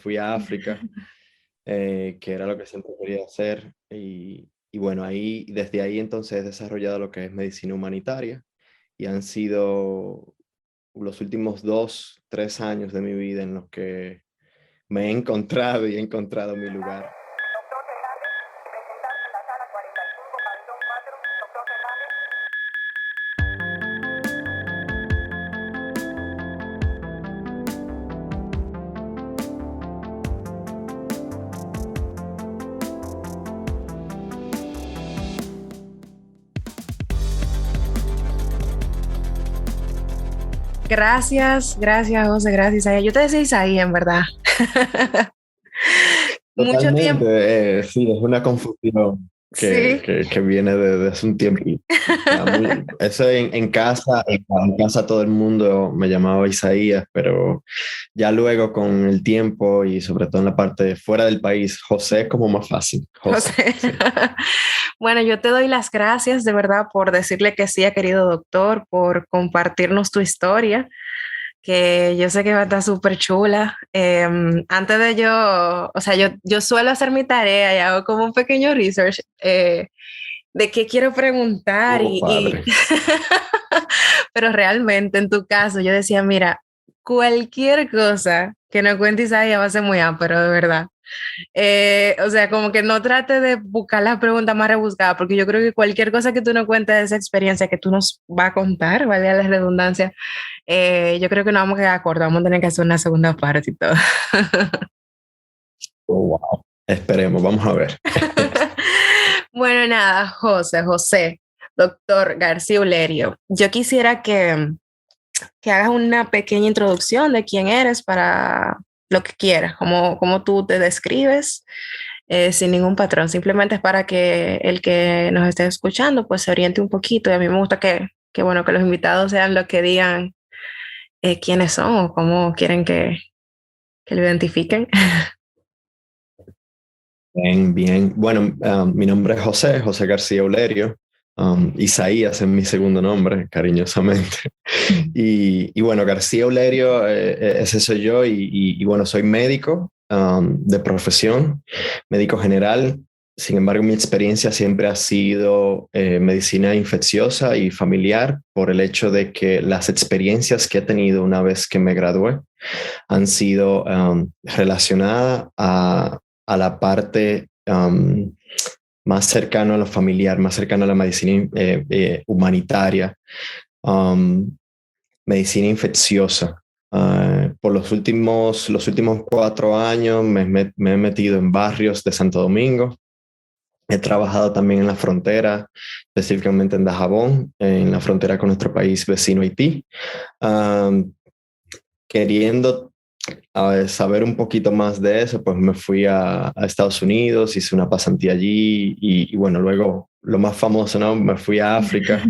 fui a África, que era lo que siempre quería hacer. Y bueno, desde ahí entonces he desarrollado lo que es medicina humanitaria y han sido los últimos 2, 3 años de mi vida en los que me he encontrado y he encontrado mi lugar. Doctor Fernández, presentarse en la sala 45, pabellón 4. Doctor Fernández. Gracias, gracias, José, gracias, Isaías. Yo te decía Isaías, en verdad. Mucho tiempo. Totalmente, sí, es una confusión Sí. que viene de hace un tiempo. Eso en casa, en casa todo el mundo me llamaba Isaías, pero ya luego con el tiempo y sobre todo en la parte de fuera del país, José es como más fácil. José, José. sí. Bueno, yo te doy las gracias de verdad por decirle que sí, querido doctor, por compartirnos tu historia, que yo sé que va a estar súper chula. Antes de yo, o sea, yo suelo hacer mi tarea y hago como un pequeño research de qué quiero preguntar Oh, y padre. pero realmente en tu caso yo decía, mira, cualquier cosa que no cuentes ahí va a ser muy ápero, de verdad. O sea, como que no trate de buscar las preguntas más rebuscadas, porque yo creo que cualquier cosa que tú no cuentes de esa experiencia que tú nos vas a contar, vale la redundancia, yo creo que no vamos a quedar de acuerdo, vamos a tener que hacer una segunda parte y todo. Oh, wow. Esperemos, vamos a ver. Bueno, nada, José, doctor García Ulerio, yo quisiera que hagas una pequeña introducción de quién eres para lo que quieras, cómo tú te describes, sin ningún patrón. Simplemente es para que el que nos esté escuchando pues se oriente un poquito. Y a mí me gusta bueno, que los invitados sean los que digan quiénes son o cómo quieren que lo identifiquen. Bien, bien. Bueno, mi nombre es José García Ulerio. Isaías es mi segundo nombre, cariñosamente. Y bueno, García Ulerio, ese soy yo y bueno, soy médico de profesión, médico general. Sin embargo, mi experiencia siempre ha sido medicina infecciosa y familiar por el hecho de que las experiencias que he tenido una vez que me gradué han sido relacionadas a la parte más cercana a lo familiar, más cercana a la medicina humanitaria, um, medicina infecciosa. Por los últimos 4 años me he metido en barrios de Santo Domingo. He trabajado también en la frontera, específicamente en Dajabón, en la frontera con nuestro país vecino Haití. Um, Queriendo saber un poquito más de eso, pues me fui a Estados Unidos, hice una pasantía allí y bueno, luego lo más famoso, ¿no? Me fui a África,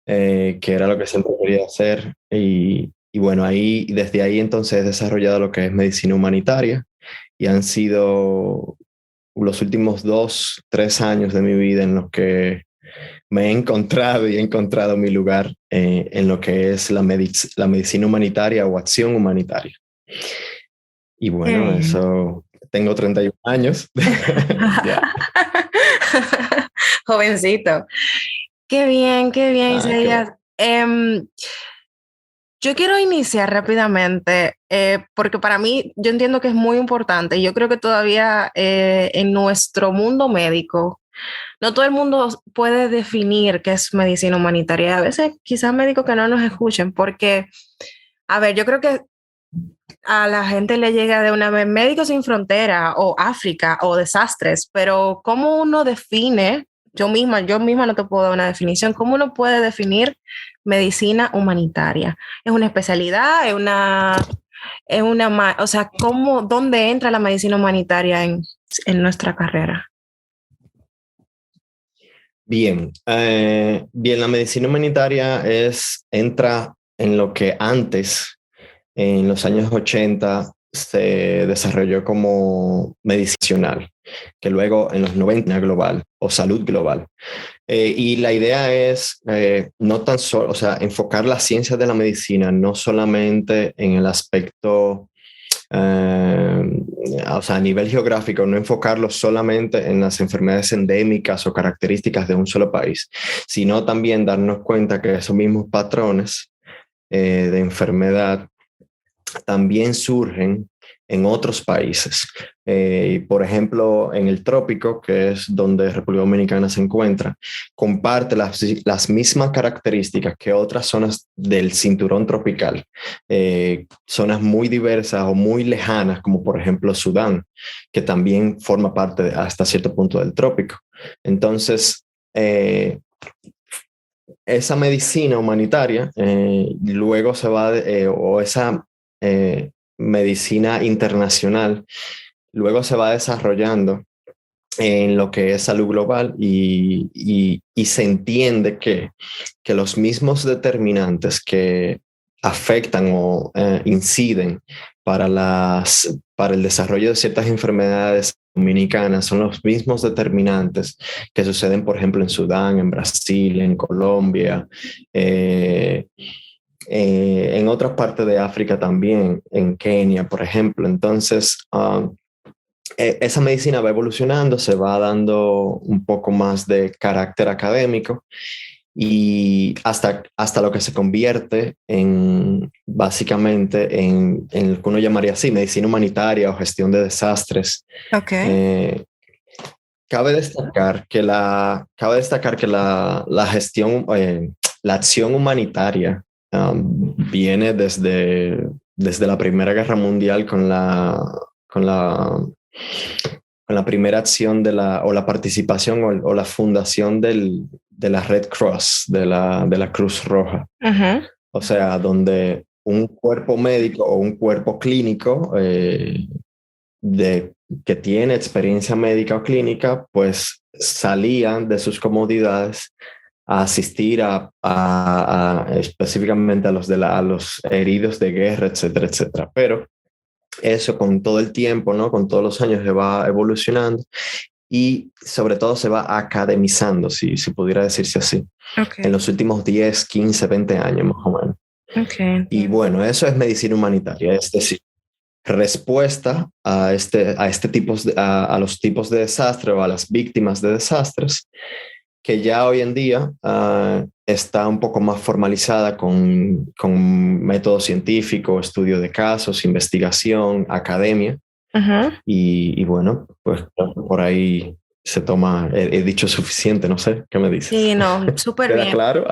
que era lo que siempre quería hacer y bueno, desde ahí entonces he desarrollado lo que es medicina humanitaria y han sido los últimos 2, 3 años de mi vida en los que me he encontrado y he encontrado mi lugar en lo que es la medicina humanitaria o acción humanitaria. Y Qué bueno, bien. eso, tengo 31 años. Ya. Jovencito. Qué bien, Ah, qué Isaías. bueno. Yo quiero iniciar rápidamente, porque para mí yo entiendo que es muy importante. Yo creo que todavía en nuestro mundo médico, no todo el mundo puede definir qué es medicina humanitaria. A veces quizás médicos que no nos escuchen, porque, a ver, yo creo que a la gente le llega de una vez Médicos Sin Frontera o África o desastres, pero ¿cómo uno define? Yo misma no te puedo dar una definición. ¿Cómo uno puede definir medicina humanitaria? ¿Es una especialidad? O sea, dónde entra la medicina humanitaria en nuestra carrera? Bien, bien, la medicina humanitaria entra en lo que antes, en los años 80, se desarrolló como medicinal, que luego en los 90 global o salud global. Y la idea es no tan solo, o sea, enfocar las ciencias de la medicina no solamente en el aspecto o sea, a nivel geográfico, no enfocarlo solamente en las enfermedades endémicas o características de un solo país, sino también darnos cuenta que esos mismos patrones de enfermedad también surgen en otros países. Por ejemplo, en el trópico, que es donde República Dominicana se encuentra, comparte las mismas características que otras zonas del cinturón tropical, zonas muy diversas o muy lejanas, como por ejemplo Sudán, que también forma parte hasta cierto punto del trópico. Entonces, esa medicina humanitaria luego se va, o esa medicina internacional, luego se va desarrollando en lo que es salud global y se entiende que los mismos determinantes que afectan o inciden para el desarrollo de ciertas enfermedades dominicanas son los mismos determinantes que suceden, por ejemplo, en Sudán, en Brasil, en Colombia, en otras partes de África también, en Kenia, por ejemplo. Entonces, esa medicina va evolucionando, se va dando un poco más de carácter académico y hasta lo que se convierte en básicamente en lo que uno llamaría así, medicina humanitaria o gestión de desastres. Okay. Cabe destacar que la gestión, la acción humanitaria viene desde la Primera Guerra Mundial con la primera acción o la participación o la fundación de la Red Cross, de la Cruz Roja. Uh-huh. O sea, donde un cuerpo médico o un cuerpo clínico que tiene experiencia médica o clínica, pues salían de sus comodidades a asistir específicamente a los heridos de guerra, etcétera, etcétera. Pero eso con todo el tiempo, ¿no? Con todos los años se va evolucionando y sobre todo se va academizando, si pudiera decirse así, Okay. en los últimos 10, 15, 20 años más o menos. Okay. Y bueno, eso es medicina humanitaria, es decir, respuesta a los tipos de desastre o a las víctimas de desastres, que ya hoy en día está un poco más formalizada con método científico, estudio de casos, investigación, academia. Uh-huh. Y bueno, pues por ahí se toma, he dicho suficiente, no sé, ¿qué me dices? Sí, no, súper ¿Queda bien. claro?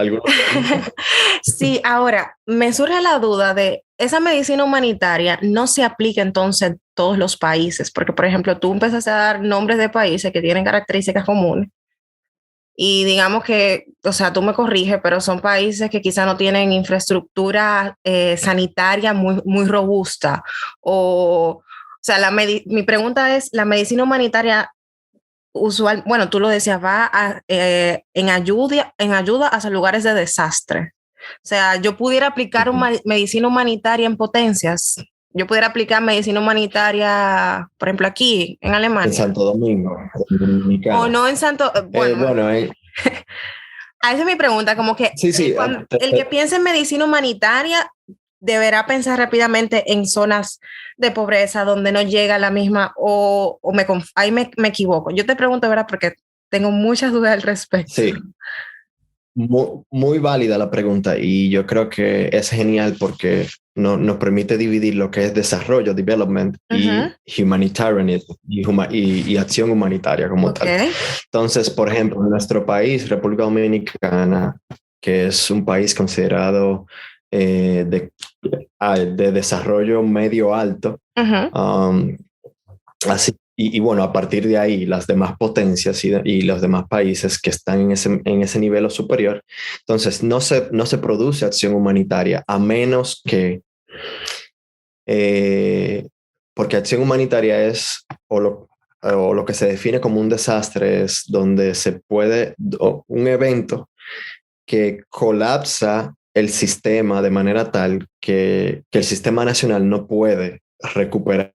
Sí, ahora me surge la duda de esa medicina humanitaria no se aplica entonces en todos los países, porque por ejemplo tú empiezas a dar nombres de países que tienen características comunes y digamos que, o sea, tú me corriges, pero son países que quizá no tienen infraestructura sanitaria muy robusta o sea, mi pregunta es, ¿la medicina humanitaria usual, bueno, tú lo decías, va en ayuda hacia lugares de desastre? O sea, yo pudiera aplicar medicina humanitaria en potencias. Yo pudiera aplicar medicina humanitaria, por ejemplo, aquí en Alemania. En Santo Domingo, en Dominicana. O no en Santo... Bueno, esa es mi pregunta, como que sí, el que piense en medicina humanitaria deberá pensar rápidamente en zonas de pobreza donde no llega la misma, ahí me equivoco. Yo te pregunto, ¿verdad? Porque tengo muchas dudas al respecto. Sí, muy válida la pregunta y yo creo que es genial porque nos permite dividir lo que es desarrollo, development, uh-huh, y humanitarianism y acción humanitaria como tal. Entonces, por ejemplo, en nuestro país, República Dominicana, que es un país considerado de desarrollo medio alto, uh-huh, así. Y bueno, a partir de ahí, las demás potencias y los demás países que están en ese nivel o superior, entonces no se produce acción humanitaria a menos que, porque acción humanitaria es, o lo que se define como un desastre es donde un evento que colapsa el sistema de manera tal que el sistema nacional no puede recuperar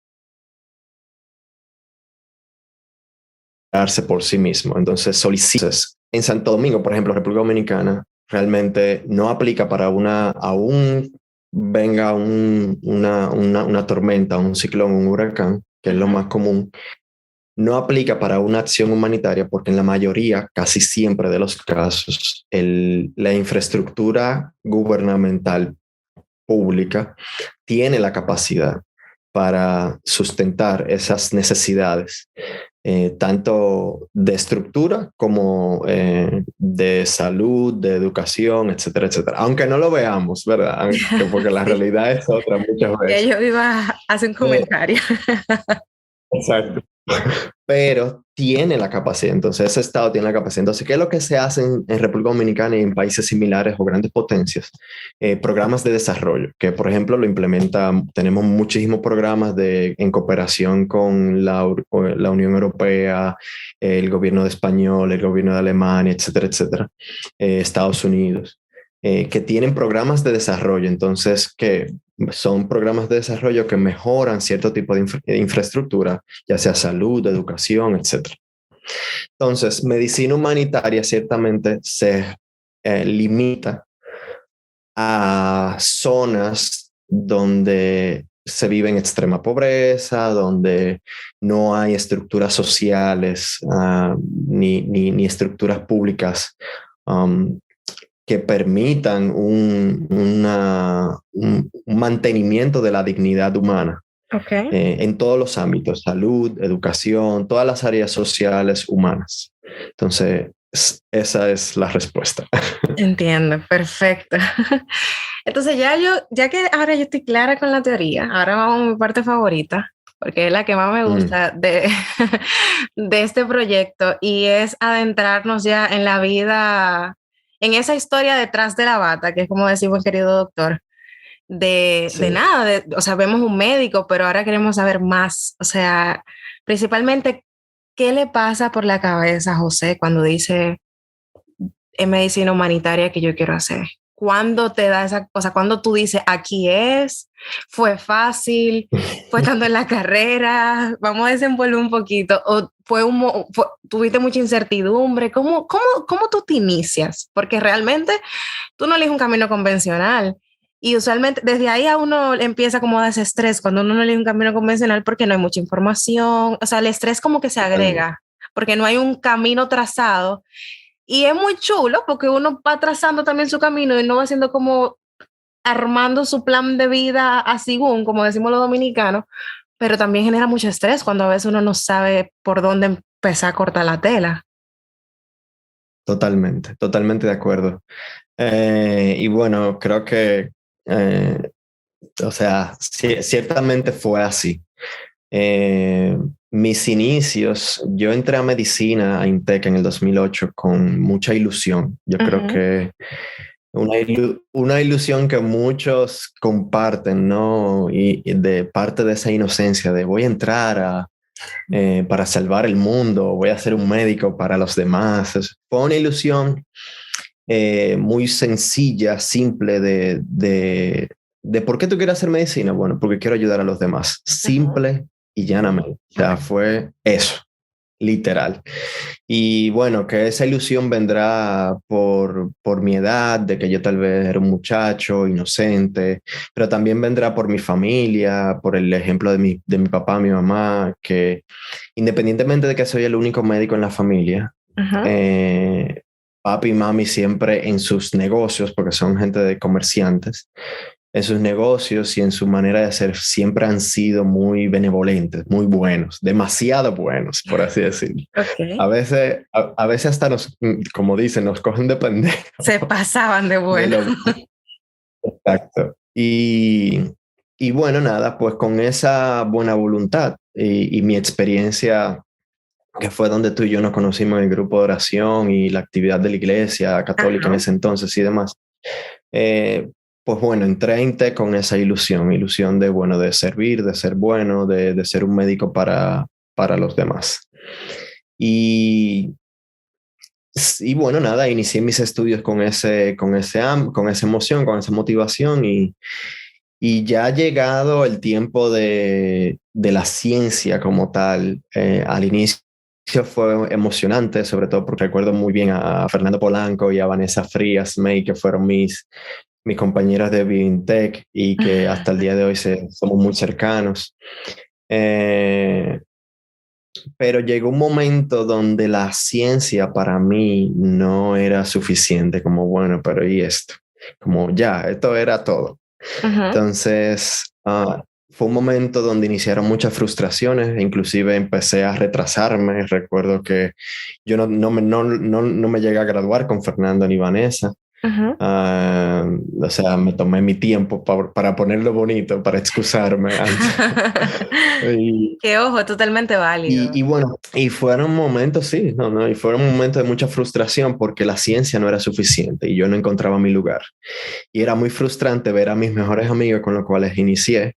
por sí mismo. Entonces solicitas. En Santo Domingo, por ejemplo, República Dominicana, realmente no aplica para aún venga una tormenta, un ciclón, un huracán, que es lo más común, no aplica para una acción humanitaria porque en la mayoría, casi siempre de los casos, la infraestructura gubernamental pública tiene la capacidad para sustentar esas necesidades, tanto de estructura como de salud, de educación, etcétera, etcétera. Aunque no lo veamos, ¿verdad? Porque la realidad es otra muchas veces. Ellos iban a hacer un comentario. Exacto. Pero tiene la capacidad, entonces ese Estado tiene la capacidad. Entonces, ¿qué es lo que se hace en República Dominicana y en países similares o grandes potencias? Programas de desarrollo, que por ejemplo lo implementa, tenemos muchísimos programas en cooperación con la Unión Europea, el gobierno de Español, el gobierno de Alemania, etcétera, etcétera, Estados Unidos, que tienen programas de desarrollo, entonces que son programas de desarrollo que mejoran cierto tipo de infraestructura, ya sea salud, educación, etc. Entonces, medicina humanitaria ciertamente se limita a zonas donde se vive en extrema pobreza, donde no hay estructuras sociales ni estructuras públicas que permitan un mantenimiento de la dignidad humana. Okay. En todos los ámbitos, salud, educación, todas las áreas sociales humanas. Entonces, esa es la respuesta. Entiendo, perfecto. Entonces ya que ahora yo estoy clara con la teoría, ahora vamos a mi parte favorita, porque es la que más me gusta de este proyecto, y es adentrarnos ya en la vida, en esa historia detrás de la bata, que es como decimos, querido doctor, de nada, o sea, vemos un médico, pero ahora queremos saber más, o sea, principalmente, ¿qué le pasa por la cabeza a José cuando dice en medicina humanitaria que yo quiero hacer? ¿Cuándo te da esa cosa? ¿Cuándo tú dices, aquí es? ¿Fue fácil? ¿Fue estando en la carrera? Vamos a desenvolver un poquito. ¿O tuviste mucha incertidumbre? ¿Cómo tú te inicias? Porque realmente tú no eliges un camino convencional. Y usualmente desde ahí a uno empieza como a dar ese estrés cuando uno no elige un camino convencional porque no hay mucha información. O sea, el estrés como que se agrega porque no hay un camino trazado. Y es muy chulo porque uno va trazando también su camino y no va haciendo como armando su plan de vida a según, como decimos los dominicanos, pero también genera mucho estrés cuando a veces uno no sabe por dónde empezar a cortar la tela. Totalmente de acuerdo. Y bueno, creo que, o sea, ciertamente fue así. Mis inicios, yo entré a medicina a INTEC en el 2008 con mucha ilusión. Yo creo que una ilusión que muchos comparten, ¿no? Y de parte de esa inocencia de voy a entrar para salvar el mundo, voy a ser un médico para los demás. Fue una ilusión muy sencilla, simple de por qué tú quieres hacer medicina. Bueno, porque quiero ayudar a los demás. Simple y llanamente. O sea, fue eso, literal. Y bueno, que esa ilusión vendrá por mi edad, de que yo tal vez era un muchacho inocente, pero también vendrá por mi familia, por el ejemplo de mi papá, mi mamá, que independientemente de que soy el único médico en la familia, papi y mami siempre en sus negocios, porque son gente de comerciantes, en sus negocios y en su manera de ser siempre han sido muy benevolentes, muy buenos, demasiado buenos, por así decirlo. Okay. A veces hasta como dicen, nos cogen de pendejos. Se pasaban de bueno. Exacto. Y bueno, nada, pues con esa buena voluntad y mi experiencia, que fue donde tú y yo nos conocimos en el grupo de oración y la actividad de la iglesia católica en ese entonces y demás, pues bueno, entré a INTEC con esa ilusión de, bueno, de servir, de ser bueno, de ser un médico para los demás. Y bueno, nada, inicié mis estudios con esa emoción, con esa motivación y ya ha llegado el tiempo de la ciencia como tal. Al inicio fue emocionante, sobre todo porque recuerdo muy bien a Fernando Polanco y a Vanessa Frías May, que fueron mis mis compañeros de BioNTech y que hasta el día de hoy somos muy cercanos. Pero llegó un momento donde la ciencia para mí no era suficiente, como bueno, pero ¿y esto? Como ya, esto era todo. Entonces, fue un momento donde iniciaron muchas frustraciones, inclusive empecé a retrasarme. Recuerdo que yo no me llegué a graduar con Fernando ni Vanessa. O sea, me tomé mi tiempo para ponerlo bonito, para excusarme antes. Que ojo, totalmente válido. Y bueno, y fueron momentos, sí, y fueron momentos de mucha frustración porque la ciencia no era suficiente y yo no encontraba mi lugar. Y era muy frustrante ver a mis mejores amigos con los cuales inicié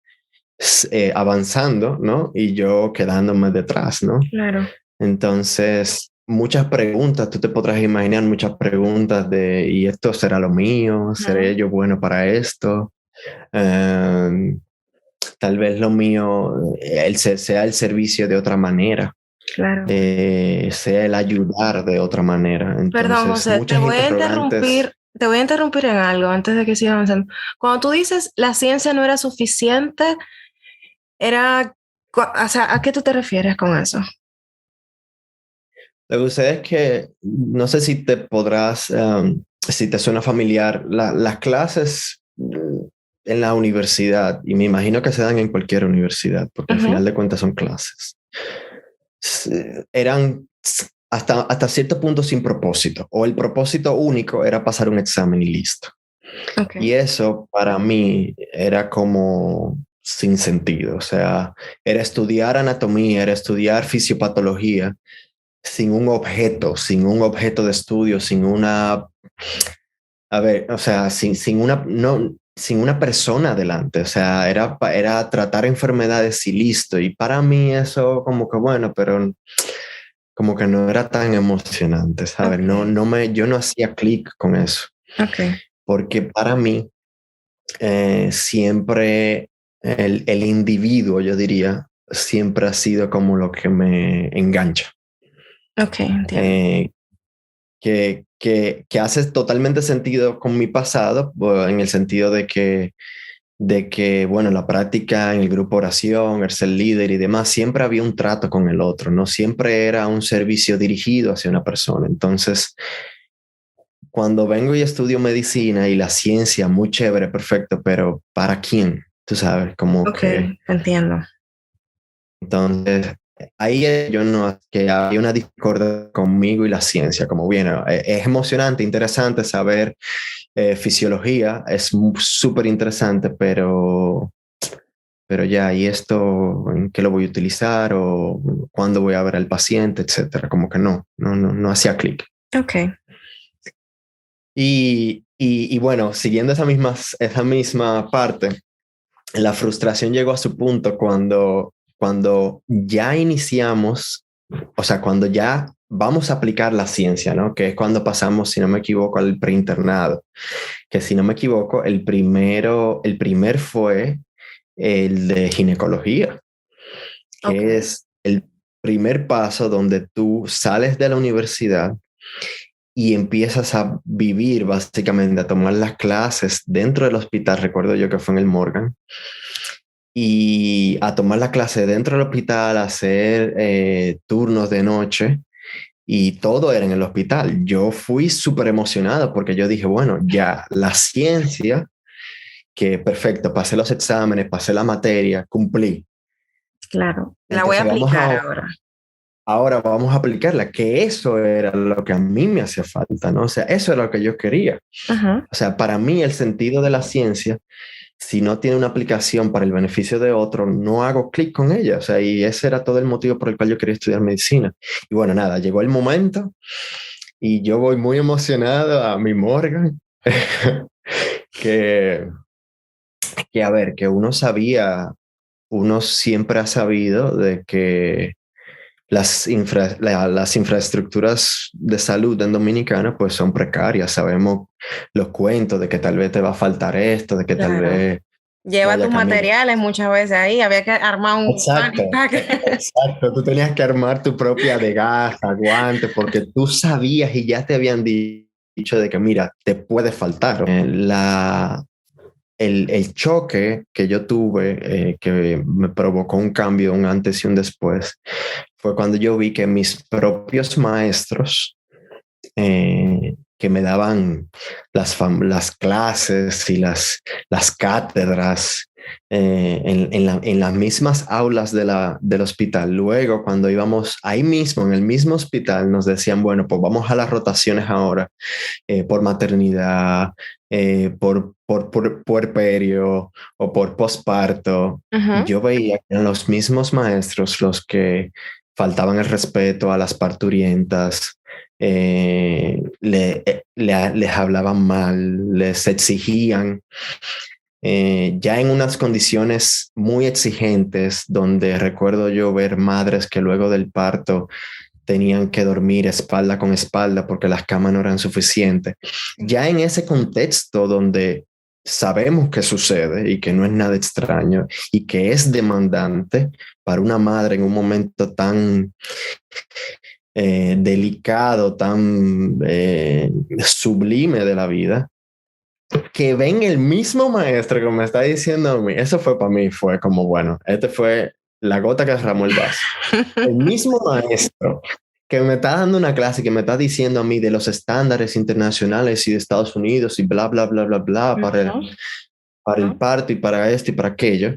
avanzando, ¿no? Y yo quedándome detrás, ¿no? Claro. Entonces, muchas preguntas, tú te podrás imaginar muchas preguntas de, ¿y esto será lo mío? ¿Seré yo bueno para esto? Tal vez lo mío sea el servicio de otra manera. Claro. Sea el ayudar de otra manera. Entonces, perdón, José, muchas interrogantes. te voy a interrumpir en algo antes de que siga avanzando. Cuando tú dices la ciencia no era suficiente, o sea, ¿a qué tú te refieres con eso? Lo que sucede es que no sé si te podrás, si te suena familiar, las clases en la universidad, y me imagino que se dan en cualquier universidad, porque al final de cuentas son clases, eran hasta cierto punto sin propósito, o el propósito único era pasar un examen y listo. Okay. Y eso para mí era como sin sentido, o sea, era estudiar anatomía, era estudiar fisiopatología, sin un objeto de estudio, sin una, a ver, o sea, sin una persona delante, o sea, era tratar enfermedades y listo. Y para mí eso como que bueno, pero como que no era tan emocionante, ¿sabes? Okay. Yo no hacía clic con eso. Okay. Porque para mí siempre el individuo, yo diría, siempre ha sido como lo que me engancha. Ok, entiendo. Que hace totalmente sentido con mi pasado, en el sentido de que, bueno, la práctica en el grupo oración, el ser líder y demás, siempre había un trato con el otro, no siempre era un servicio dirigido hacia una persona. Entonces, cuando vengo y estudio medicina y la ciencia, muy chévere, perfecto, pero ¿para quién? Tú sabes, como que... Entiendo. Entonces, ahí yo no, que hay una discordia conmigo y la ciencia, como bueno, es emocionante, interesante saber fisiología, es súper interesante, pero ya, ¿y esto en qué lo voy a utilizar o cuándo voy a ver al paciente, etcétera? Como que no hacía clic. Ok. Y bueno, siguiendo esa misma parte, la frustración llegó a su punto cuando ya iniciamos, o sea, cuando ya vamos a aplicar la ciencia, ¿no? Que es cuando pasamos, si no me equivoco, al preinternado, que si no me equivoco, el primer fue el de ginecología, que es el primer paso donde tú sales de la universidad y empiezas a vivir básicamente, a tomar las clases dentro del hospital, recuerdo yo que fue en el Morgan, y a tomar la clase dentro del hospital, a hacer turnos de noche y todo era en el hospital. Yo fui súper emocionado porque yo dije, bueno, ya la ciencia, que perfecto, pasé los exámenes, pasé la materia, cumplí. Claro, la Entonces, voy a aplicar ahora. Ahora vamos a aplicarla, que eso era lo que a mí me hacía falta, ¿no? O sea, eso era lo que yo quería. O sea, para mí el sentido de la ciencia, si no tiene una aplicación para el beneficio de otro, no hago clic con ella. O sea, y ese era todo el motivo por el cual yo quería estudiar medicina. Y bueno, nada, llegó el momento y yo voy muy emocionado a mi Morgan, que a ver, que uno siempre ha sabido de que las infraestructuras de salud en Dominicana pues son precarias. Sabemos los cuentos de que tal vez te va a faltar esto, de que tal vez... Lleva tus materiales muchas veces ahí, había que armar un Exacto, tú tenías que armar tu propia de gasa, guante, porque tú sabías y ya te habían dicho dicho de que, mira, te puede faltar. El choque que yo tuve, que me provocó un cambio, un antes y un después, fue cuando yo vi que mis propios maestros, que me daban las clases y las cátedras en las mismas aulas del hospital. Luego, cuando íbamos ahí mismo, en el mismo hospital, nos decían, bueno, pues vamos a las rotaciones ahora, por maternidad, por puerperio o por posparto. Ujú. Yo veía que eran los mismos maestros los que faltaban el respeto a las parturientas, les hablaban mal, les exigían, ya en unas condiciones muy exigentes, donde recuerdo yo ver madres que luego del parto tenían que dormir espalda con espalda porque las camas no eran suficientes. Ya en ese contexto donde sabemos que sucede y que no es nada extraño y que es demandante para una madre en un momento tan delicado, tan sublime de la vida, que ven el mismo maestro que me está diciendo a mí, eso fue para mí, fue como, bueno, este fue la gota que derramó el vaso. El mismo maestro que me está dando una clase, que me está diciendo a mí de los estándares internacionales y de Estados Unidos y bla, bla, bla, bla, bla, para el parto y para esto y para aquello,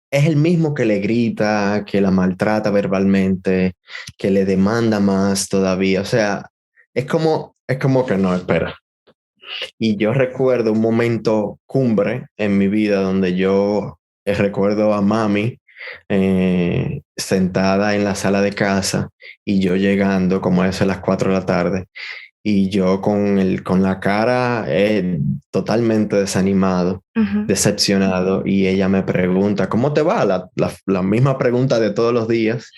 es el mismo que le grita, que la maltrata verbalmente, que le demanda más todavía. O sea, es como que no, espera. Y yo recuerdo un momento cumbre en mi vida donde yo recuerdo a mami sentada en la sala de casa y yo llegando como a eso a las 4 de la tarde y yo con la cara totalmente desanimado, Ujú. decepcionado, y ella me pregunta, ¿cómo te va? La misma pregunta de todos los días.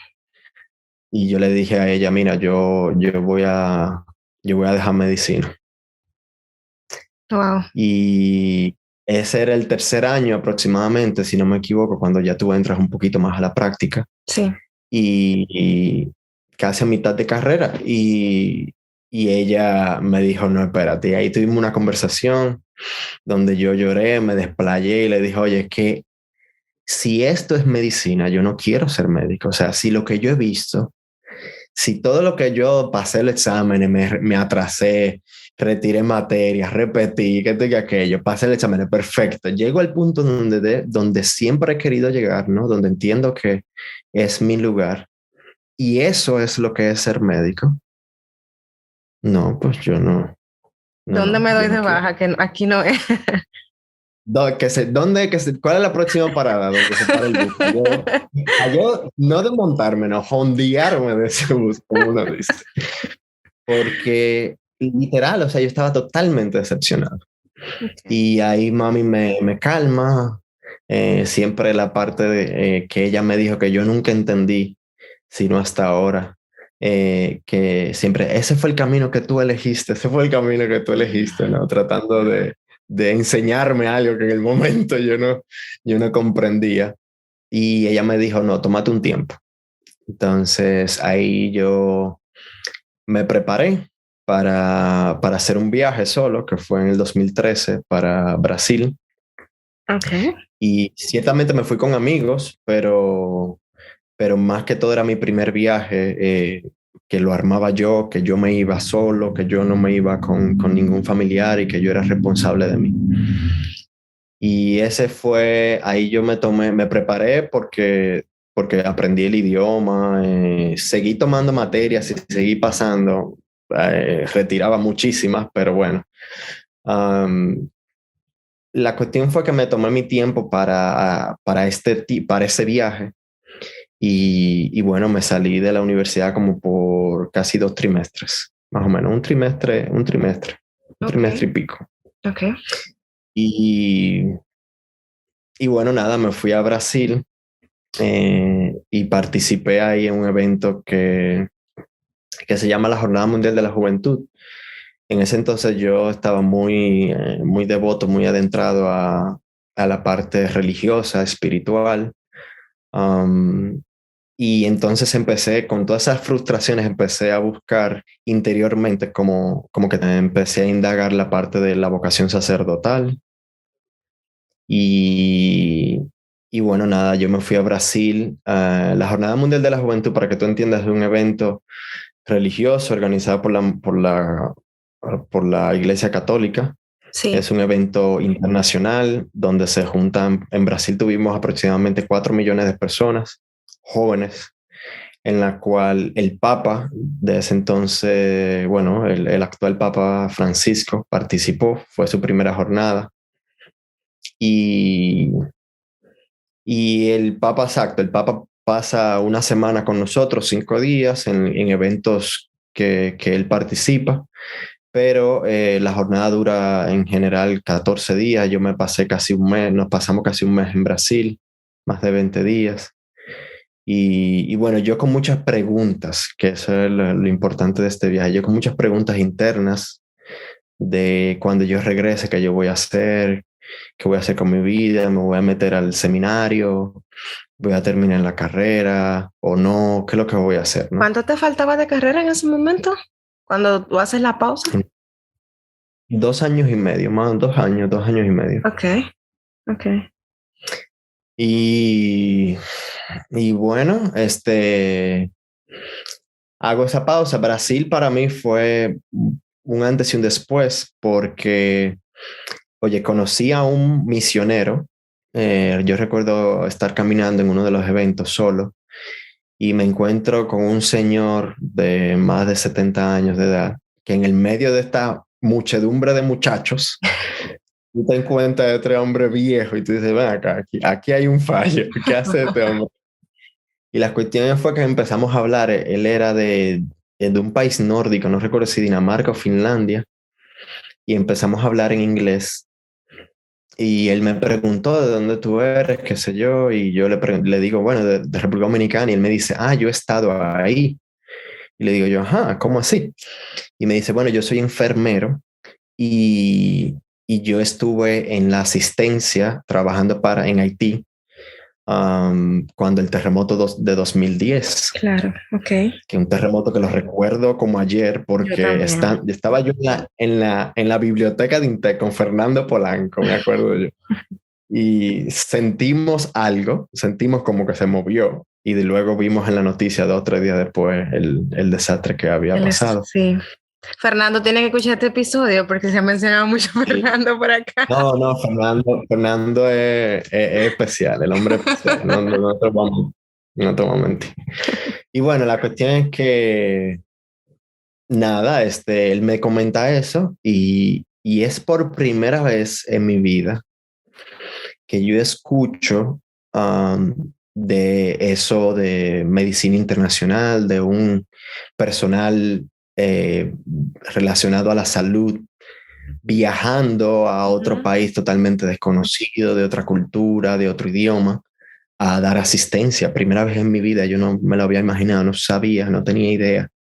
Y yo le dije a ella, mira, yo voy a dejar medicina. Wow. Y ese era el tercer año aproximadamente, si no me equivoco, cuando ya tú entras un poquito más a la práctica. Sí. Y casi a mitad de carrera. Y ella me dijo, no, espérate. Y ahí tuvimos una conversación donde yo lloré, me desplayé y le dije, oye, es que si esto es medicina, yo no quiero ser médico. O sea, si lo que yo he visto, si todo lo que yo pasé el examen, me atrasé, retiré materias, repetí, que esto y que aquello, pasé el examen, perfecto. Llego al punto donde siempre he querido llegar, ¿no? Donde entiendo que es mi lugar. Y eso es lo que es ser médico. No, pues yo no, no, ¿Dónde no, me yo doy de no quiero. baja? Que aquí no es. ¿Cuál es la próxima parada donde se para el bus? Yo no desmontarme, no, hondearme de ese bus, como uno dice. Porque literal, o sea, yo estaba totalmente decepcionado. Okay. Y ahí mami me calma. Siempre la parte de que ella me dijo que yo nunca entendí, sino hasta ahora. Que siempre, ese fue el camino que tú elegiste, ese fue el camino que tú elegiste, ¿no? Tratando de enseñarme algo que en el momento yo no comprendía. Y ella me dijo, no, tómate un tiempo. Entonces ahí yo me preparé para hacer un viaje solo, que fue en el 2013 para Brasil. Okay. Y ciertamente me fui con amigos, pero más que todo era mi primer viaje, que lo armaba yo, que yo me iba solo, que yo no me iba con ningún familiar y que yo era responsable de mí. Y ese fue, ahí yo me preparé porque aprendí el idioma, seguí tomando materias y seguí pasando, retiraba muchísimas, pero bueno. Um, la cuestión fue que me tomé mi tiempo para ese viaje y bueno, me salí de la universidad como por casi 2 trimestres, más o menos, un trimestre Okay. y pico. Okay. Y, y bueno, nada, me fui a Brasil y participé ahí en un evento que se llama la Jornada Mundial de la Juventud. En ese entonces yo estaba muy devoto, muy adentrado a la parte religiosa, espiritual. Um, Y entonces empecé, con todas esas frustraciones, empecé a buscar interiormente, como que empecé a indagar la parte de la vocación sacerdotal. Y, y bueno, nada, yo me fui a Brasil. La Jornada Mundial de la Juventud, para que tú entiendas, es un evento religioso organizado por la Iglesia Católica. Sí. Es un evento internacional donde se juntan, en Brasil tuvimos aproximadamente 4 millones de personas jóvenes, en la cual el Papa de ese entonces, bueno, el actual Papa Francisco participó, fue su primera jornada. Y, y el Papa, exacto, el Papa pasa una semana con nosotros, 5 días, en eventos que él participa, pero la jornada dura en general 14 días. Yo me pasé casi un mes, nos pasamos casi un mes en Brasil, más de 20 días. Y bueno, yo con muchas preguntas, que eso es lo importante de este viaje, yo con muchas preguntas internas de cuando yo regrese, qué yo voy a hacer, qué voy a hacer con mi vida, me voy a meter al seminario, voy a terminar la carrera o no, qué es lo que voy a hacer, ¿no? ¿Cuánto te faltaba de carrera en ese momento? Cuando tú haces la pausa. 2 años y medio, más 2 años y medio. Ok, ok. Y, y bueno, hago esa pausa. Brasil para mí fue un antes y un después porque, oye, conocí a un misionero. Yo recuerdo estar caminando en uno de los eventos solo y me encuentro con un señor de más de 70 años de edad que en el medio de esta muchedumbre de muchachos, tú te encuentras de este hombre viejo y tú dices, ven acá, aquí hay un fallo. ¿Qué hace este hombre? Y la cuestión fue que empezamos a hablar. Él era de un país nórdico, no recuerdo si Dinamarca o Finlandia, y empezamos a hablar en inglés. Y él me preguntó de dónde tú eres, qué sé yo, y yo le digo, bueno, de República Dominicana, y él me dice, yo he estado ahí. Y le digo yo, ajá, ¿cómo así? Y me dice, bueno, yo soy enfermero y, y yo estuve en la asistencia trabajando en Haití, cuando el terremoto de 2010. Claro, ok. Que un terremoto que lo recuerdo como ayer Yo porque también. estaba yo en la biblioteca de Intec con Fernando Polanco, me acuerdo yo, y sentimos como que se movió y de luego vimos en la noticia 2 o 3 días después el desastre que había pasado. Sí. Fernando tiene que escuchar este episodio porque se ha mencionado mucho Fernando por acá. No, Fernando es especial, el hombre especial, no te voy a mentir. Y bueno, la cuestión es que nada, él me comenta eso y es por primera vez en mi vida que yo escucho de eso de medicina internacional, de un personal relacionado a la salud, viajando a otro país totalmente desconocido, de otra cultura, de otro idioma, a dar asistencia. Primera vez en mi vida, yo no me lo había imaginado, no sabía, no tenía idea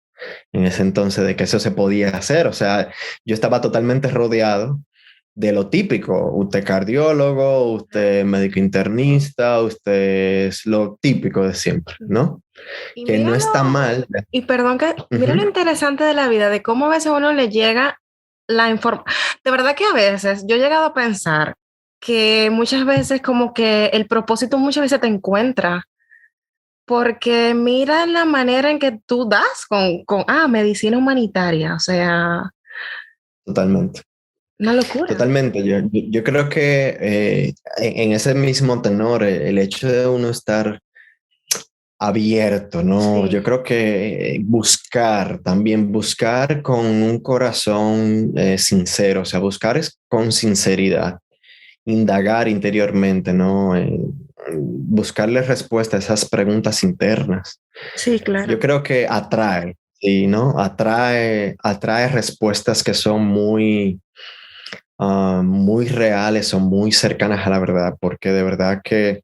en ese entonces de que eso se podía hacer. O sea, yo estaba totalmente rodeado de lo típico. Usted cardiólogo, usted médico internista, usted es lo típico de siempre, ¿no? Y Que no está mal. y perdón que, mira lo interesante de la vida, de cómo a veces a uno le llega la información. De verdad que a veces yo he llegado a pensar que muchas veces como que el propósito muchas veces te encuentra. Porque mira la manera en que tú das con medicina humanitaria, o sea, Totalmente. una locura. Totalmente. Yo creo que en ese mismo tenor, el hecho de uno estar abierto, ¿no? Sí. Yo creo que también buscar con un corazón sincero, o sea, buscar es con sinceridad, indagar interiormente, ¿no? Buscarle respuesta a esas preguntas internas. Sí, claro. Yo creo que atrae, ¿sí, no? Atrae respuestas que son muy reales o muy cercanas a la verdad, porque de verdad que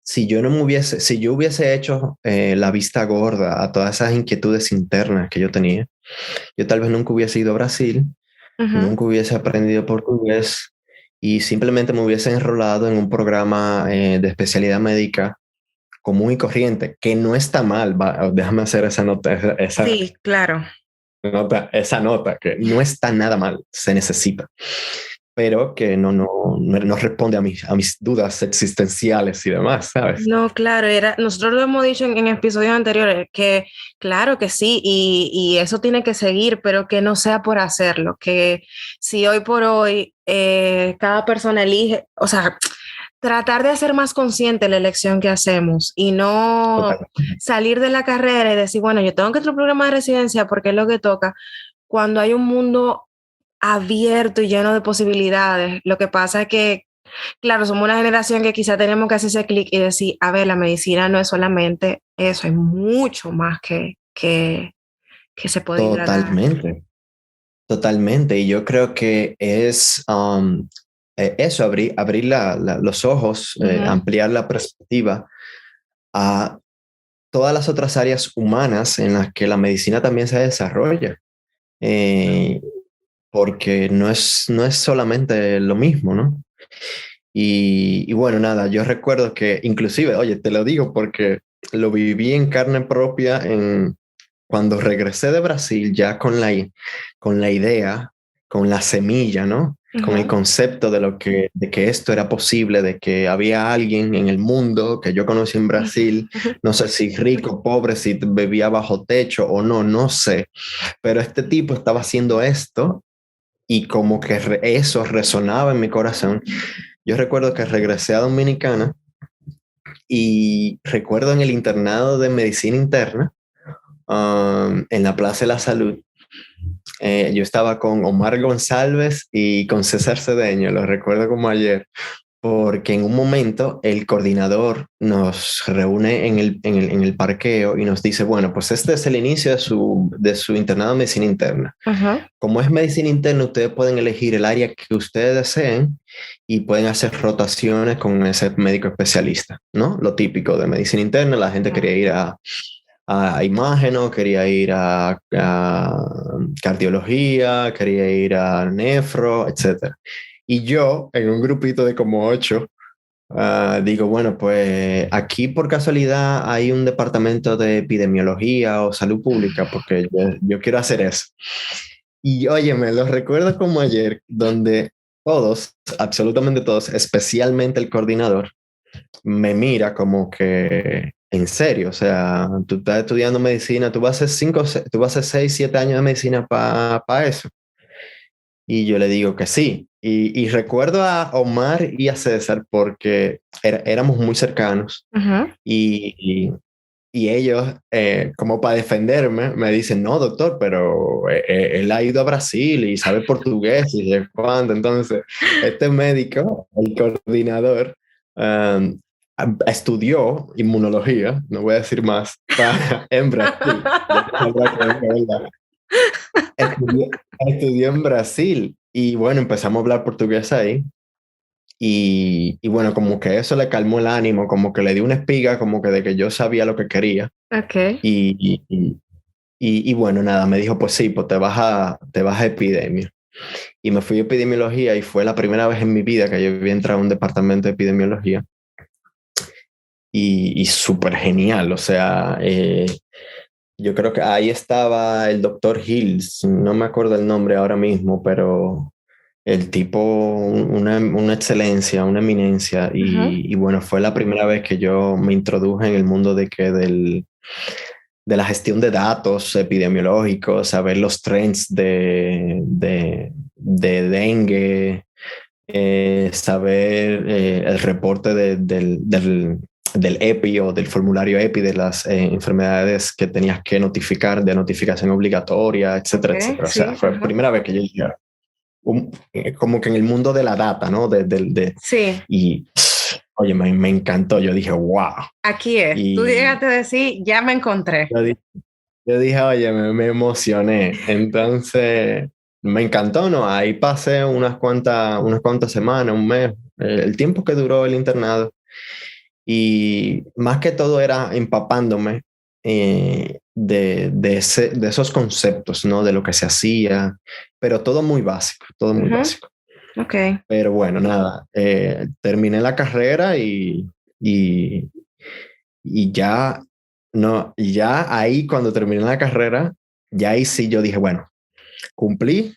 si yo hubiese hecho la vista gorda a todas esas inquietudes internas que yo tenía, yo tal vez nunca hubiese ido a Brasil, nunca hubiese aprendido portugués y simplemente me hubiese enrolado en un programa de especialidad médica común y corriente, que no está mal. Déjame hacer esa nota, Sí, claro. esa nota, que no está nada mal, se necesita, pero que no responde a mis dudas existenciales y demás, ¿sabes? No, claro, nosotros lo hemos dicho en episodios anteriores, que claro que sí, y eso tiene que seguir, pero que no sea por hacerlo, que si hoy por hoy cada persona elige, o sea, tratar de hacer más consciente la elección que hacemos y no Total. salir de la carrera y decir, bueno, yo tengo que hacer un programa de residencia porque es lo que toca, cuando hay un mundo abierto y lleno de posibilidades. Lo que pasa es que, claro, somos una generación que quizá tenemos que hacer ese clic y decir, a ver, la medicina no es solamente eso, hay mucho más que se puede tratar. Totalmente, totalmente. Y yo creo que es eso, abrir los ojos, Ujú. ampliar la perspectiva a todas las otras áreas humanas en las que la medicina también se desarrolla. Eh, Porque no es solamente lo mismo, ¿no? Y bueno, nada, yo recuerdo que inclusive, oye, te lo digo porque lo viví en carne propia cuando regresé de Brasil ya con la idea, con la semilla, ¿no? Con el Ujú. concepto de que esto era posible, de que había alguien en el mundo que yo conocí en Brasil, no sé si rico, pobre, si bebía bajo techo o no, no sé, pero este tipo estaba haciendo esto y como que eso resonaba en mi corazón. Yo recuerdo que regresé a Dominicana y recuerdo en el internado de medicina interna, en la Plaza de la Salud, yo estaba con Omar González y con César Cedeño, lo recuerdo como ayer, porque en un momento el coordinador nos reúne en el parqueo y nos dice, bueno, pues este es el inicio de su internado de medicina interna. Ujú. Como es medicina interna, ustedes pueden elegir el área que ustedes deseen y pueden hacer rotaciones con ese médico especialista, ¿no? Lo típico de medicina interna, la gente quería ir a imágenes, quería ir a cardiología, quería ir a nefro, etcétera. Y yo, en un grupito de como 8, digo, bueno, pues aquí por casualidad hay un departamento de epidemiología o salud pública, porque yo quiero hacer eso. Y oye, me lo recuerdo como ayer, donde todos, absolutamente todos, especialmente el coordinador, me mira como que, en serio, o sea, tú estás estudiando medicina, tú vas a hacer tú vas a hacer 6, 7 años de medicina para eso. Y yo le digo que sí. Y recuerdo a Omar y a César porque éramos muy cercanos Ujú. y ellos, como para defenderme, me dicen, no, doctor, pero él ha ido a Brasil y sabe portugués y de cuándo. Entonces, este médico, el coordinador, um, estudió inmunología, no voy a decir más, en Brasil. Ya te saldrá que es verdad. Estudió en Brasil y bueno, empezamos a hablar portugués ahí. Y bueno, como que eso le calmó el ánimo, como que le dio una espiga, como que de que yo sabía lo que quería. Ok. Y, y, y, y bueno, nada, me dijo, pues sí, pues te vas a epidemia. Y me fui a epidemiología y fue la primera vez en mi vida que yo había entrado a un departamento de epidemiología. Y súper genial, o sea, yo creo que ahí estaba el doctor Hills, no me acuerdo el nombre ahora mismo, pero el tipo, una excelencia, una eminencia. Ujú. Y bueno, fue la primera vez que yo me introduje en el mundo de la gestión de datos epidemiológicos, saber los trends de dengue, saber el reporte del EPI o del formulario EPI de las enfermedades que tenías que notificar, de notificación obligatoria, etcétera, Ok, etcétera. O sea, sí, fue la ajá. primera vez que yo dije, como que en el mundo de la data, ¿no? Sí, Y, oye, me encantó. Yo dije, wow. aquí es. Tú Y llegaste a decir, ya me encontré. yo dije, oye, me emocioné. Entonces, me encantó, ¿no? Ahí pasé unas cuantas semanas, un mes, el tiempo que duró el internado. Y más que todo era empapándome de esos conceptos, ¿no? De lo que se hacía, pero todo muy básico, todo muy Ujú. básico. Ok. Pero bueno, nada, terminé la carrera y, Y ya, no, y ya ahí cuando terminé la carrera, ya ahí sí yo dije, bueno, cumplí.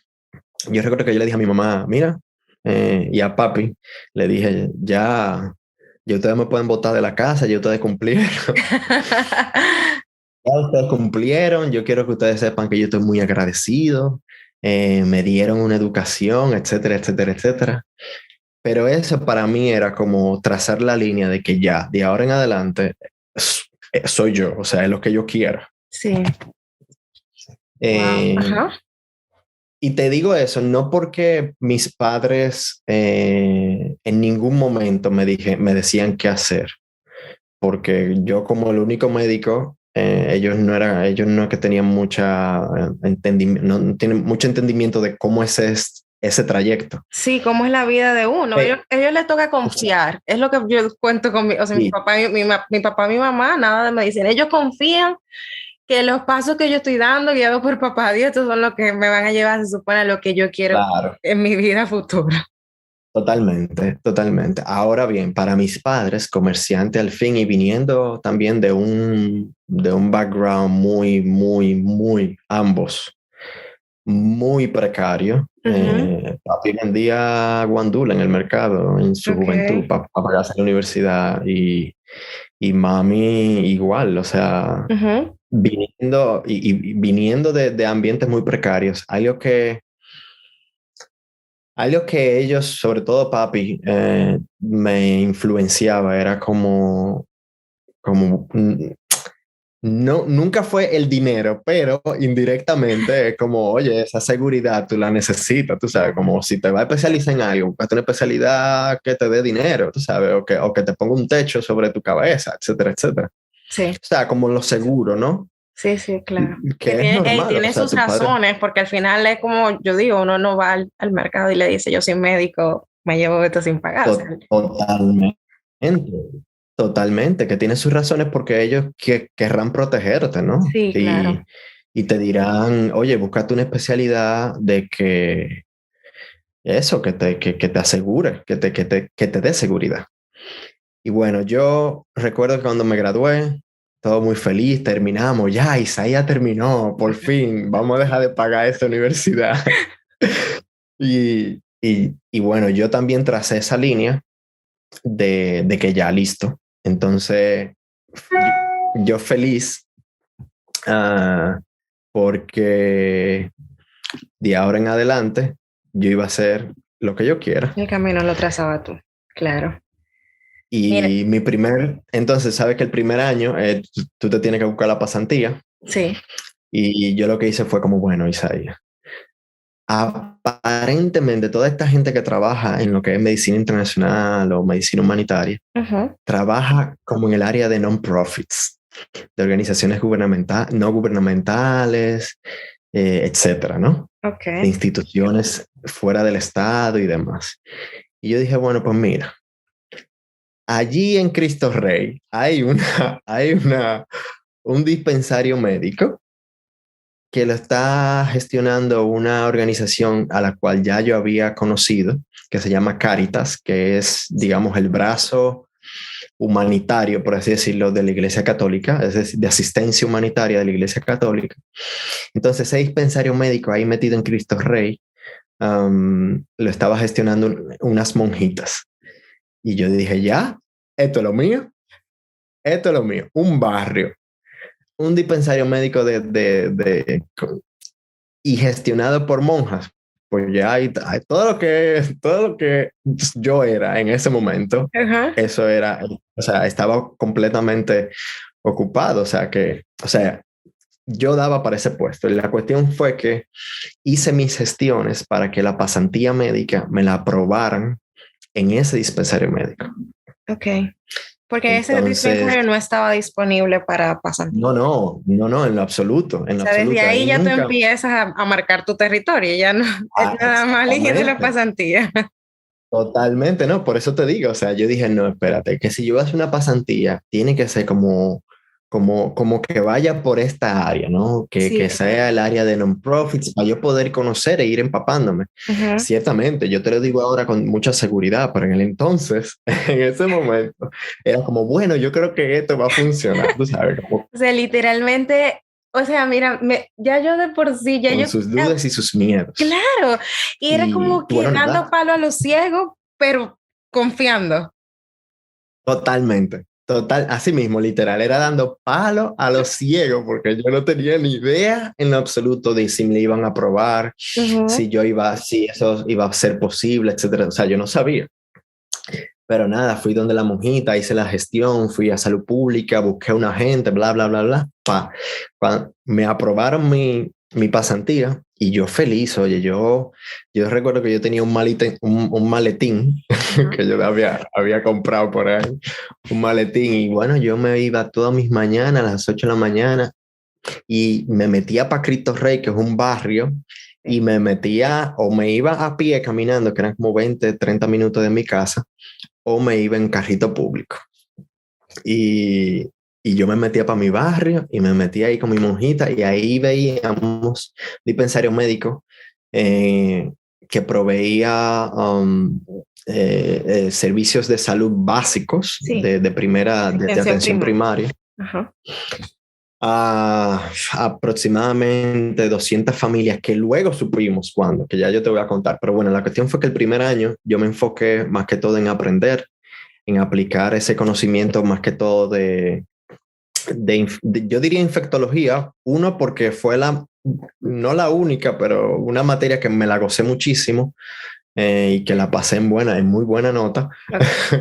Yo recuerdo que yo le dije a mi mamá, mira, y a papi, le dije, ya ustedes me pueden botar de la casa, ya ustedes cumplieron. Ya ustedes cumplieron, yo quiero que ustedes sepan que yo estoy muy agradecido, me dieron una educación, etcétera, etcétera, etcétera. Pero eso para mí era como trazar la línea de que ya, de ahora en adelante, soy yo, o sea, es lo que yo quiero. Sí. Wow. Eh, Ajá. y te digo eso, no porque mis padres en ningún momento me decían qué hacer, porque yo como el único médico, ellos no que tenían entendimiento, no tienen mucho entendimiento de cómo es ese trayecto. Sí, cómo es la vida de uno. Ellos les toca confiar. Es lo que yo cuento con o sea, mi Sí, papá, mi papá, mi mamá, nada de medicina. Ellos confían que los pasos que yo estoy dando, guiados por papá Dios, estos son los que me van a llevar, se supone, a lo que yo quiero claro, en mi vida futura. totalmente, totalmente. Ahora bien, para mis padres, comerciante al fin y viniendo también de un background muy, muy, muy, ambos, muy precario. Papi vendía guandula en el mercado en su juventud Ok. para pagarse la universidad y mami igual, o sea, Ujú. y viniendo de ambientes muy precarios, algo que ellos, sobre todo papi, me influenciaba era como no, nunca fue el dinero, pero indirectamente es como, oye, esa seguridad tú la necesitas, tú sabes, como si te vas a especializar en algo, buscate una especialidad que te dé dinero, tú sabes, o que te ponga un techo sobre tu cabeza, etcétera, etcétera. Sí, O sea, como lo seguro, ¿no? sí, sí, claro. Que Que es normal, o tiene sea, sus tu padre. razones, porque al final es como yo digo, uno no va al mercado y le dice, yo soy médico, me llevo esto sin pagar. O sea, Totalmente, totalmente, que tiene sus razones porque ellos querrán protegerte, ¿no? sí, claro. Y te dirán, oye, búscate una especialidad de que eso, que te asegure, que te dé seguridad. Y bueno, yo recuerdo que cuando me gradué, todo muy feliz, terminamos, ya, Isaías terminó, por fin, vamos a dejar de pagar esta universidad. Y bueno, yo también tracé esa línea de que ya listo. Entonces, yo feliz uh, porque de ahora en adelante yo iba a hacer lo que yo quiera. El camino lo trazaba tú, claro. Mira, Y entonces, sabes que el primer año tú te tienes que buscar la pasantía. sí. Y yo lo que hice fue como, bueno, Isaías, aparentemente toda esta gente que trabaja en lo que es medicina internacional o medicina humanitaria, Ujú. trabaja como en el área de non-profits, de organizaciones no gubernamentales, etcétera, ¿no? Ok. De instituciones fuera del Estado y demás. Y yo dije, bueno, pues mira, allí en Cristo Rey un dispensario médico que lo está gestionando una organización a la cual ya yo había conocido, que se llama Caritas, que es, digamos, el brazo humanitario, por así decirlo, de la Iglesia Católica, es decir, de asistencia humanitaria de la Iglesia Católica. Entonces, ese dispensario médico ahí metido en Cristo Rey, lo estaba gestionando unas monjitas. Y yo dije, ya, esto es lo mío, esto es lo mío, un barrio, un dispensario médico y gestionado por monjas. Pues ya hay todo lo que yo era en ese momento, Ajá. eso era, o sea, estaba completamente ocupado, o sea, yo daba para ese puesto. Y la cuestión fue que hice mis gestiones para que la pasantía médica me la aprobaran en ese dispensario médico. Ok. Porque ese Entonces, dispensario no estaba disponible para pasantías. no, en lo absoluto, O en lo sea, desde absoluto. ahí Ahí ya tú nunca, empiezas a marcar tu territorio, ya no es nada más eligiendo la exactamente. pasantía. Totalmente, ¿no? Por eso te digo, o sea, yo dije, no, espérate, que si yo hago una pasantía, tiene que ser como como que vaya por esta área, ¿no? Que sea el área de non-profits para yo poder conocer e ir empapándome. Ciertamente, yo te lo digo ahora con mucha seguridad, pero en el entonces, en ese momento, era como, bueno, yo creo que esto va a funcionar, tú sabes. Como, o sea, literalmente, o sea, mira, ya yo de por sí, ya con yo... sus dudas y sus miedos. Claro, y era como que bueno, dando nada, palo a los ciegos, pero confiando. totalmente. Total, así mismo, literal, era dando palo a los ciegos porque yo no tenía ni idea en lo absoluto de si me iban a aprobar, si eso iba a ser posible, etcétera. O sea, yo no sabía. Pero nada, fui donde la monjita, hice la gestión, fui a salud pública, busqué a un agente, bla, bla, bla, bla. Me aprobaron mi pasantía y yo feliz, oye, yo recuerdo que yo tenía un maletín que yo había comprado por ahí, un maletín y bueno, yo me iba todas mis mañanas a las 8 de la mañana y me metía para Cristo Rey, que es un barrio, y me metía o me iba a pie caminando, que eran como 20, 30 minutos de mi casa, o me iba en carrito público. Y, y yo me metía para mi barrio y me metía ahí con mi monjita y ahí veíamos dispensario médico que proveía servicios de salud básicos de primera, de atención primaria. A aproximadamente 200 familias que luego supimos cuándo, que ya yo te voy a contar. Pero bueno, la cuestión fue que el primer año yo me enfoqué más que todo en aprender, en aplicar ese conocimiento más que todo yo diría infectología, uno porque fue no la única, pero una materia que me la gocé muchísimo y que la pasé en muy buena nota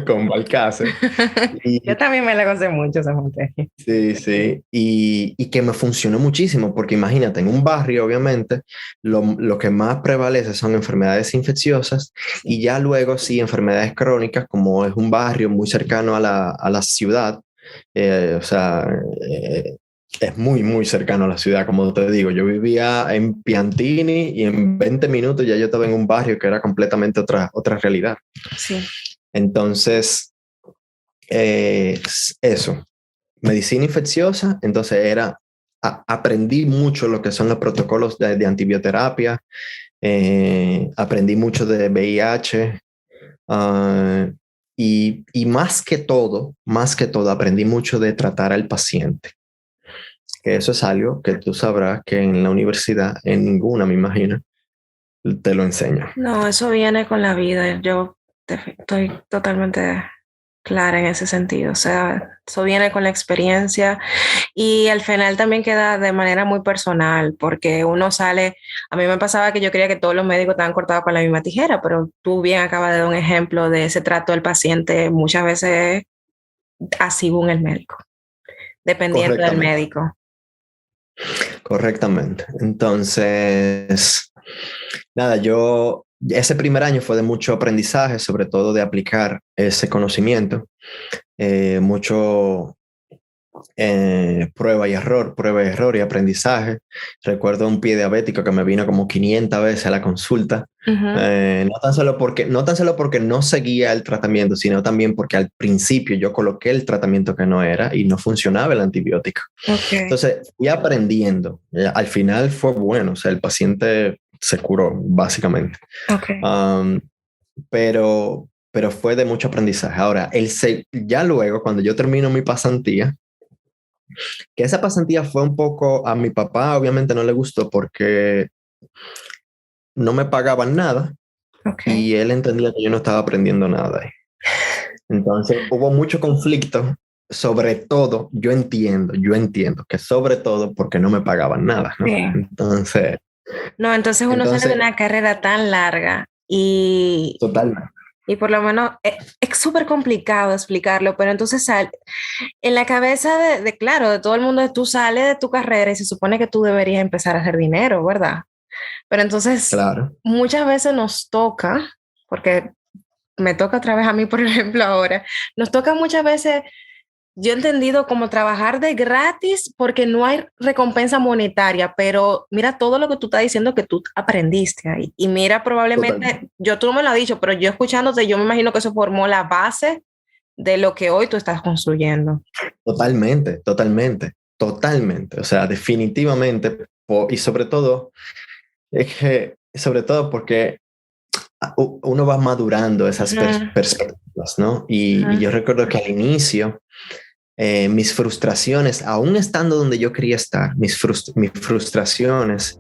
con Balcácer. Yo también me la gocé mucho esa materia. Sí, sí, y que me funcionó muchísimo, porque imagínate, en un barrio, obviamente, lo que más prevalece son enfermedades infecciosas y ya luego sí, enfermedades crónicas, como es un barrio muy cercano a la ciudad, o sea, es muy, muy cercano a la ciudad, como te digo. Yo vivía en Piantini y en 20 minutos ya yo estaba en un barrio que era completamente otra realidad. Sí. Entonces, eso, medicina infecciosa, entonces aprendí mucho lo que son los protocolos de antibioterapia, aprendí mucho de VIH, y más que todo, aprendí mucho de tratar al paciente. Que eso es algo que tú sabrás que en la universidad, en ninguna, me imagino, te lo enseñan. No, eso viene con la vida. Yo estoy totalmente clara en ese sentido. O sea, eso viene con la experiencia y al final también queda de manera muy personal, porque uno sale, a mí me pasaba que yo creía que todos los médicos estaban cortados con la misma tijera, pero tú bien acabas de dar un ejemplo de ese trato del paciente muchas veces así según el médico, dependiendo del médico. Correctamente. Entonces, nada, ese primer año fue de mucho aprendizaje, sobre todo de aplicar ese conocimiento, mucho prueba y error y aprendizaje. Recuerdo un pie diabético que me vino como 500 veces a la consulta, no tan solo porque no seguía el tratamiento, sino también porque al principio yo coloqué el tratamiento que no era y no funcionaba el antibiótico. Entonces fui aprendiendo. Al final fue bueno, o sea, el paciente se curó básicamente. Pero fue de mucho aprendizaje. Ahora, ya luego, cuando yo termino mi pasantía, que esa pasantía fue un poco, a mi papá obviamente no le gustó porque no me pagaban nada y él entendía que yo no estaba aprendiendo nada. Entonces hubo mucho conflicto, sobre todo, yo entiendo que sobre todo porque no me pagaban nada, ¿no? Entonces uno sale de una carrera tan larga y... Totalmente. Y por lo menos es súper complicado explicarlo, pero entonces en la cabeza claro, de todo el mundo, tú sales de tu carrera y se supone que tú deberías empezar a hacer dinero, ¿verdad? Pero entonces muchas veces nos toca, porque me toca otra vez a mí, por ejemplo, ahora, nos toca muchas veces, yo he entendido como trabajar de gratis porque no hay recompensa monetaria, pero mira todo lo que tú estás diciendo que tú aprendiste ahí. Y mira, probablemente, tú no me lo has dicho, pero yo escuchándote, yo me imagino que eso formó la base de lo que hoy tú estás construyendo. Totalmente, totalmente, totalmente. O sea, definitivamente. Y sobre todo, es que, sobre todo porque uno va madurando esas perspectivas, ¿no? Y yo recuerdo que al inicio, mis frustraciones, aún estando donde yo quería estar, mis frustraciones